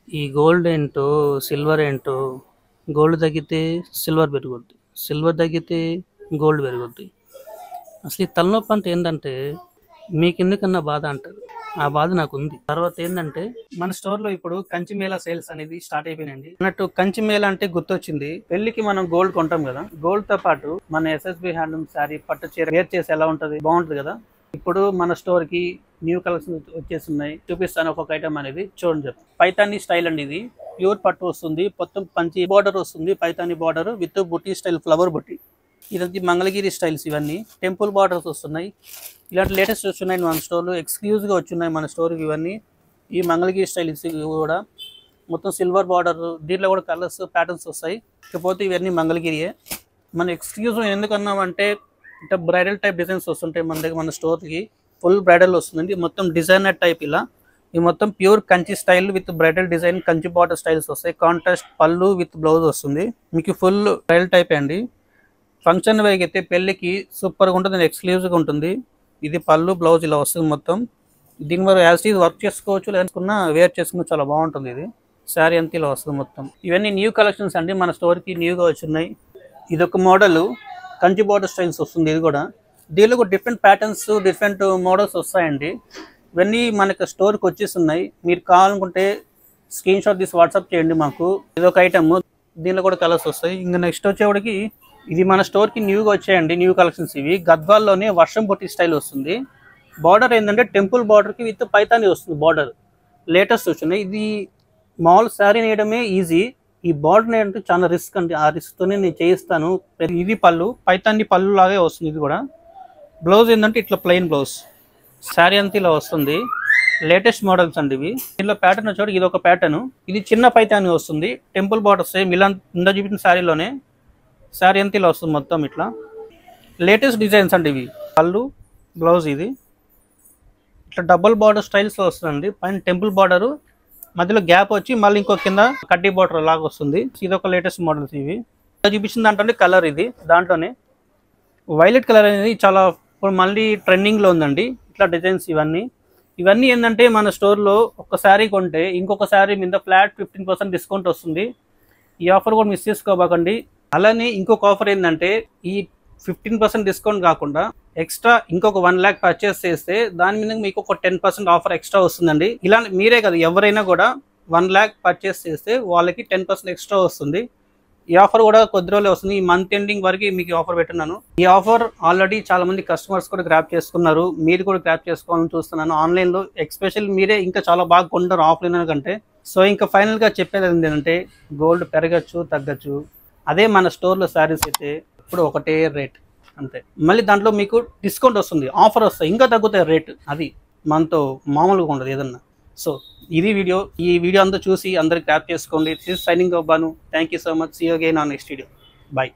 ఈ గోల్డ్ ఏంటో, సిల్వర్ ఏంటో, గోల్డ్ తగ్గితే సిల్వర్ పెరుగుద్ది, సిల్వర్ తగ్గితే గోల్డ్ పెరుగుద్ది. అసలు ఈ తలనొప్పి అంటే ఏంటంటే మీకెందుకన్నా బాధ అంటారు, ఆ బాధ నాకు ఉంది. తర్వాత ఏంటంటే మన స్టోర్లో ఇప్పుడు కంచి మేళా సేల్స్ అనేది స్టార్ట్ అయిపోయినండి. అన్నట్టు కంచి మేళా అంటే గుర్తొచ్చింది, పెళ్లికి మనం గోల్డ్ కొంటాం కదా, గోల్డ్ తో పాటు మన ఎస్ఎస్బి హ్యాండ్లూమ్ శారీ పట్టు చీర వేర్ చేసి ఎలా ఉంటది, బాగుంటది కదా. ఇప్పుడు మన స్టోర్ కి న్యూ కలెక్షన్స్ వచ్చేస్తున్నాయి, చూపిస్తాను ఒక్కొక్క ఐటమ్ అనేది. చూడండి చెప్పు, పైతానీ స్టైల్ అండి, ఇది ప్యూర్ పట్టు వస్తుంది, మొత్తం పంచి బార్డర్ వస్తుంది, పైతానీ బార్డర్ విత్ బుట్టి స్టైల్, ఫ్లవర్ బుట్టి. ఇదంతా మంగళగిరి స్టైల్స్, ఇవన్నీ టెంపుల్ బార్డర్స్ వస్తున్నాయి. ఇలాంటి లేటెస్ట్ వచ్చినాయి మన స్టోర్లో, ఎక్స్క్లూజివ్గా వచ్చినాయి మన స్టోర్కి ఇవన్నీ. ఈ మంగళగిరి స్టైల్స్ కూడా మొత్తం సిల్వర్ బార్డర్, దీంట్లో కూడా కలర్స్ ప్యాటర్న్స్ వస్తాయి. ఇకపోతే ఇవన్నీ మంగళగిరియే. మన ఎక్స్క్లూజివ్ ఎందుకన్నామంటే అంటే బ్రైడల్ టైప్ డిజైన్స్ వస్తుంటాయి మన దగ్గర, మన స్టోర్కి ఫుల్ బ్రైడల్ వస్తుందండి, మొత్తం డిజైనర్ టైప్. ఇలా ఇది మొత్తం pure Kanchi style with bridal design, Kanchi border styles వస్తాయి. కాంట్రాస్ట్ పళ్ళు విత్ బ్లౌజ్ వస్తుంది మీకు, ఫుల్ బ్రైడల్ టైప్ అండి. ఫంక్షన్ వైకి అయితే పెళ్ళికి సూపర్గా ఉంటుంది, ఎక్స్క్లూజివ్గా ఉంటుంది. ఇది పళ్ళు బ్లౌజ్ ఇలా వస్తుంది మొత్తం. దీని వరకు యాజ్ ఈజ్ వర్క్ చేసుకోవచ్చు, లేదనుకున్నా వేర్ చేసుకున్నా చాలా బాగుంటుంది. ఇది శారీ అంతా ఇలా వస్తుంది మొత్తం. ఇవన్నీ న్యూ కలెక్షన్స్ అండి, మన స్టోర్కి న్యూగా వచ్చినాయి. ఇది ఒక మోడల్ కంచి బార్డర్ స్టైల్స్ వస్తుంది, ఇది కూడా. దీనిలో కూడా డిఫరెంట్ ప్యాటర్న్స్, డిఫరెంట్ మోడల్స్ వస్తాయండి. ఇవన్నీ మనకు స్టోర్కి వచ్చేస్తున్నాయి. మీరు కావాలనుకుంటే స్క్రీన్ షాట్ తీసి వాట్సాప్ చేయండి మాకు. ఇది ఒక ఐటమ్, దీనిలో కూడా కలర్స్ వస్తాయి. ఇంకా నెక్స్ట్ వచ్చేవాడికి ఇది మన స్టోర్కి న్యూగా వచ్చాయండి, న్యూ కలెక్షన్స్ ఇవి. గద్వాల్లోనే వర్షం బొట్టి స్టైల్ వస్తుంది. బార్డర్ ఏంటంటే టెంపుల్ బార్డర్కి విత్ పైతాని వస్తుంది బార్డర్, లేటెస్ట్ వచ్చినాయి. ఇది మామూలు శారీ నేయడమే ఈజీ, ఈ బార్డర్ ఏంటంటే చాలా రిస్క్ అండి, ఆ రిస్క్తోనే నేను చేయిస్తాను. ఇది పళ్ళు, పైతాని పళ్ళు లాగే వస్తుంది. ఇది కూడా బ్లౌజ్ ఏంటంటే ఇట్లా ప్లెయిన్ బ్లౌజ్, శారీ అంతా ఇలా వస్తుంది. లేటెస్ట్ మోడల్స్ అండి ఇవి. దీనిలో ప్యాటర్న్ వచ్చాడు, ఇది ఒక ప్యాటర్న్. ఇది చిన్న పైతాని వస్తుంది, టెంపుల్ బార్డర్ సేమ్ ఇలా ఇందా చూపించిన శారీలోనే. శారీ అంతా ఇలా వస్తుంది మొత్తం ఇట్లా. లేటెస్ట్ డిజైన్స్ అండి ఇవి. పళ్ళు బ్లౌజ్ ఇది ఇట్లా డబుల్ బార్డర్ స్టైల్స్లో వస్తుందండి. పైన టెంపుల్ బార్డరు, మధ్యలో గ్యాప్ వచ్చి మళ్ళీ ఇంకో కింద కడ్డీ బార్డర్ లాగా వస్తుంది. ఇది ఒక లేటెస్ట్ మోడల్స్ ఇవి. చూపించిన దాంట్లోనే కలర్ ఇది, దాంట్లోనే వైలెట్ కలర్ అనేది చాలా ఇప్పుడు మళ్ళీ ట్రెండింగ్లో ఉందండి. ఇట్లా డిజైన్స్ ఇవన్నీ ఏంటంటే మన స్టోర్లో ఒక శారీ కొంటే ఇంకొక శారీ మీద ఫ్లాట్ 15% డిస్కౌంట్ వస్తుంది. ఈ ఆఫర్ కూడా మిస్ చేసుకోబాకండి. అలానే ఇంకొక ఆఫర్ ఏంటంటే ఈ 15% డిస్కౌంట్ కాకుండా ఎక్స్ట్రా ఇంకొక 1 lakh పర్చేస్ చేస్తే దాని మీద మీకు ఒక 10% ఆఫర్ ఎక్స్ట్రా వస్తుందండి. ఇలా మీరే కదా, ఎవరైనా కూడా 1 lakh పర్చేస్ చేస్తే వాళ్ళకి 10% ఎక్స్ట్రా వస్తుంది. ఈ ఆఫర్ కూడా కొద్ది రోజులే వస్తుంది, ఈ మంత్ ఎండింగ్ వరకు మీకు ఆఫర్ పెట్టున్నాను. ఈ ఆఫర్ ఆల్రెడీ చాలా మంది కస్టమర్స్ కూడా గ్రాప్ చేసుకున్నారు, మీరు కూడా గ్రాప్ చేసుకోవాలని చూస్తున్నాను. ఆన్లైన్లో ఎక్స్పెషల్ మీరే ఇంకా చాలా బాగా కొంటారు ఆఫ్లైన్ కంటే. సో ఇంకా ఫైనల్గా చెప్పేది ఏంటంటే గోల్డ్ పెరగచ్చు తగ్గచ్చు, అదే మన స్టోర్లో శారీస్ అయితే ఇప్పుడు ఒకటే రేట్ అంతే. మళ్ళీ దాంట్లో మీకు డిస్కౌంట్ వస్తుంది, ఆఫర్ వస్తాయి, ఇంకా తగ్గుతాయి రేట్. అది మనతో మామూలుగా ఉండదు ఏదన్నా. సో ఇది వీడియో, ఈ వీడియో అంతా చూసి అందరికి ట్యాప్ చేసుకోండి. దిస్ సైనింగ్ అవ్వను. Thank you so much. See you again on next video. Bye.